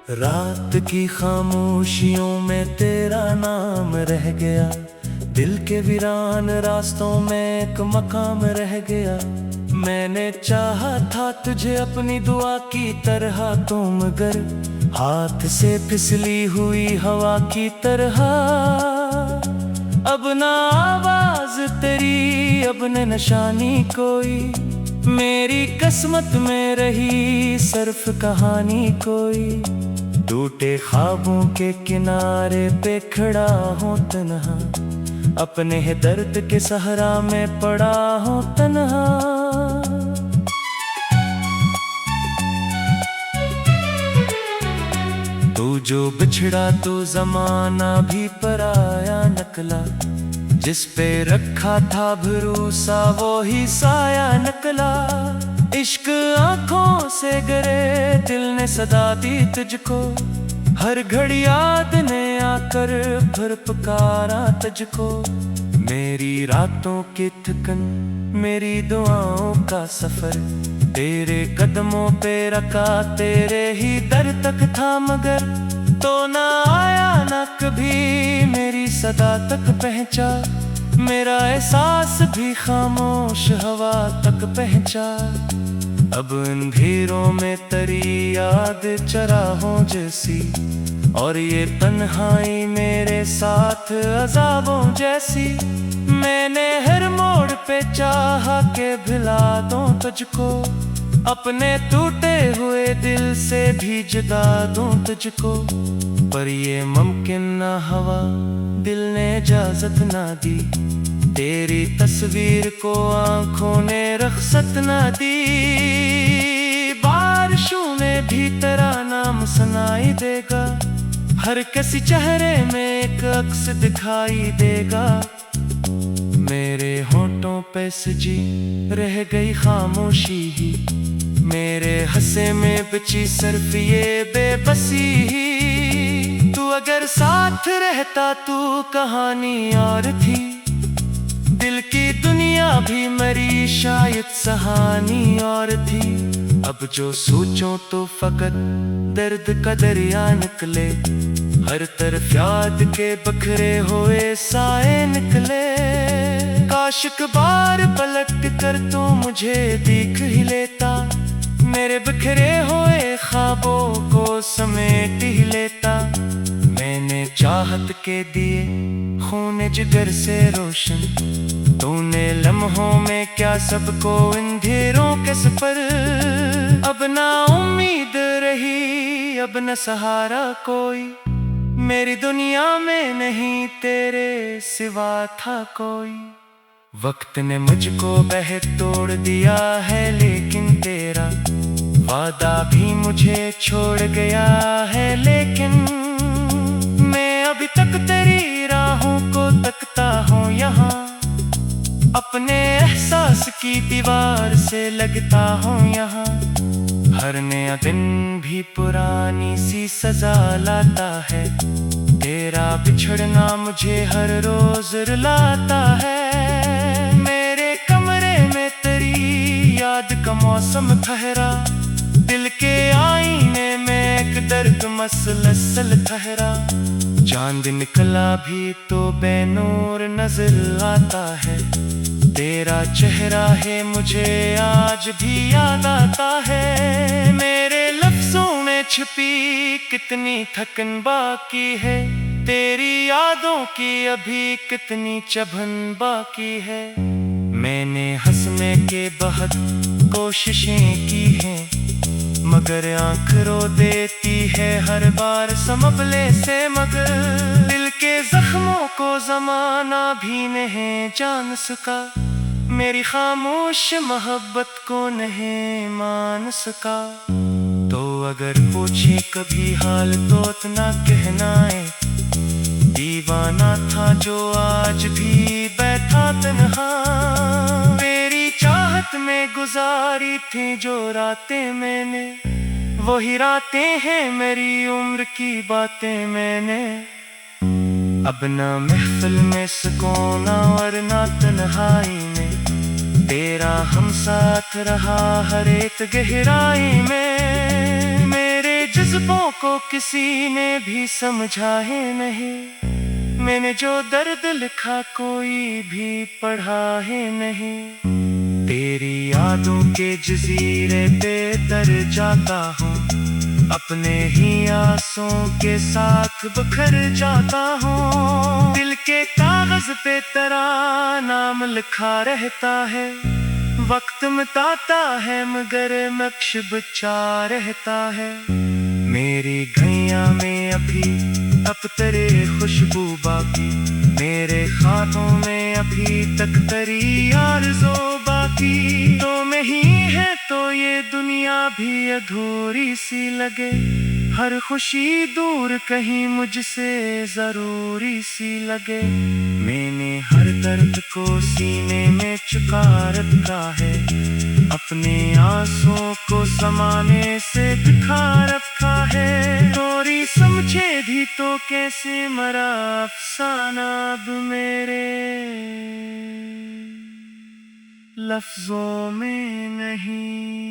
रात की खामोशियों में तेरा नाम रह गया। दिल के वीरान रास्तों में एक मकाम रह गया। मैंने चाहा था तुझे अपनी दुआ की तरह, तो मगर हाथ से फिसली हुई हवा की तरह। अब ना आवाज तेरी, अब न निशानी कोई, मेरी किस्मत में रही सिर्फ कहानी कोई। टूटे ख्वाबों के किनारे पे खड़ा हूँ तन्हा, अपने ही दर्द के सहारा में पड़ा हूँ तन्हा। तू जो बिछड़ा तो जमाना भी पराया निकला, जिस पे रखा था भरोसा वो ही साया निकला। इश्क आंखों से गिरे दिल ने सदा दी तुझको, हर घड़ी याद ने आकर फिर पुकारा तुझको। मेरी रातों की थकन, मेरी दुआओं का सफर, तेरे कदमों पे रखा तेरे ही दर तक था। मगर तो ना आया ना कभी मेरी सदा तक पहुंचा, मेरा एहसास भी खामोश हवा तक पहुंचा। अब अंधेरों में तेरी याद चराहों जैसी, और ये तन्हाई मेरे साथ अज़ाबों जैसी। मैंने हर मोड़ पे चाहा के भुला दूं तुझको, अपने टूटे हुए दिल से भी जुदा दूं तुझको। पर ये मुमकिन ना हवा, दिल ने इजाजत ना दी, तेरी तस्वीर को आंखों ने रुखसत ना दी। बारिशों में भी तेरा नाम सुनाई देगा, हर किसी चेहरे में एक अक्स दिखाई देगा। मेरे होंठों पे सजी रह गई खामोशी ही, मेरे हंसे में बची सिर्फ ये बेबसी ही। तू अगर साथ रहता तू कहानी और थी, दिल की दुनिया भी मरी शायद सहानी और थी। अब जो सोचो तो फकत दर्द का दरिया निकले, हर तरफ याद के बखरे हुए साए निकले। काश एक बार पलट कर तो मुझे देख ही लेता, मेरे बिखरे हुए ख्वाबों को समेट ही लेता। मैंने चाहत के दिए खून जिगर से रोशन, तूने लम्हों में क्या सबको अंधेरों के सफर। अब ना उम्मीद रही, अब न सहारा कोई, मेरी दुनिया में नहीं तेरे सिवा था कोई। वक्त ने मुझको बह तोड़ दिया है, लेकिन तेरा वादा भी मुझे छोड़ गया है। लेकिन मैं अभी तक तेरी राहों को तकता हूँ यहाँ, अपने एहसास की दीवार से लगता हूँ यहाँ। हर नया दिन भी पुरानी सी सजा लाता है, तेरा बिछड़ना मुझे हर रोज रुलाता है। मेरे कमरे में तेरी याद का मौसम ठहरा, दिल के आईने में एक दर्द मसलसल ठहरा। चांद निकला भी तो बेनूर नजर आता है, तेरा चेहरा है मुझे आज भी याद आता है। मेरे लफ्जों में छिपी कितनी थकन बाकी है, तेरी यादों की अभी कितनी चुभन बाकी है। मैंने हंसने के बहुत कोशिशें की हैं, मगर आँख रो देती है हर बार संभले से। मगर दिल के जख्मों को जमाना भी नहीं जान सका, मेरी खामोश मोहब्बत को नहीं मान सका। तो अगर पूछे कभी हाल तो इतना कहना है, दीवाना था जो आज भी बैठा तन्हा। मेरी चाहत में गुजारी थी जो रातें मैंने, वही रातें हैं मेरी उम्र की बातें मैंने। अब ना महफिल में सुकून और ना तन्हाई में, तेरा हम साथ रहा हर एक गहराई में। मेरे जज्बों को किसी ने भी समझा है नहीं, मैंने जो दर्द लिखा कोई भी पढ़ा है नहीं। तेरी यादों के जजीरे पे तर जाता हूँ, अपने ही आंसू के साथ बिखर जाता हूँ। दिल के कागज पे तेरा नाम लिखा रहता है, वक्त मिटाता है मगर नक्श बचा रहता है। मेरी गैया में अभी अब तेरे खुशबू बाकी, मेरे हाथों में अभी तक तेरी आरज़ू बाकी। तो मैं ही है तो ये दुनिया भी अधूरी सी लगे, हर खुशी दूर कहीं मुझसे जरूरी सी लगे। मैंने हर दर्द को सीने में छुपा रखा है, अपने आंसुओं को समाने से दिखा रखा है। थोड़ी समझे भी तो कैसे मरा अफसाना अब मेरे लफ्जों में नहीं।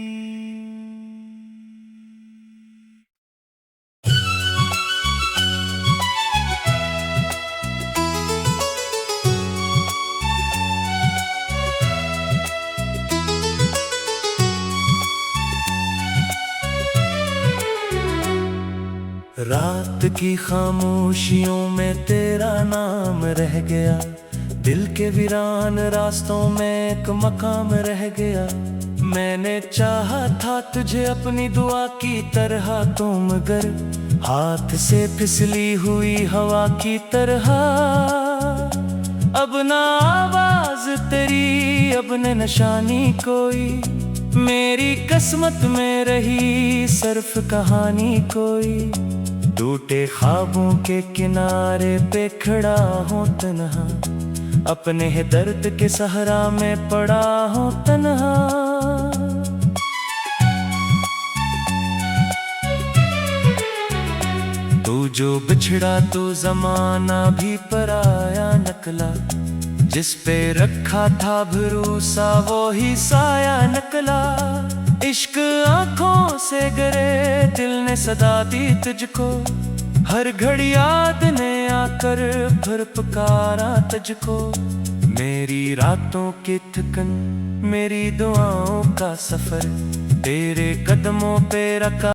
रात की खामोशियों में तेरा नाम रह गया, दिल के वीरान रास्तों में एक मकाम रह गया। मैंने चाहा था तुझे अपनी दुआ की तरह, तो मगर हाथ से फिसली हुई हवा की तरह। अब ना आवाज तेरी, अब न निशानी कोई, मेरी किस्मत में रही सिर्फ कहानी कोई। टूटे ख्वाबों के किनारे पे खड़ा हूँ तन्हा, अपने ही दर्द के सहारा में पड़ा हूँ तन्हा। तू जो बिछड़ा तो जमाना भी पराया निकला, जिस पे रखा था भरोसा वो ही साया निकला। इश्क आंखों से गिरे दिल ने सदा दी तुझको, हर घड़ी याद ने आकर फिर पुकारा तुझको। मेरी रातों की थकन, मेरी दुआओं का सफर, तेरे कदमों पे रखा।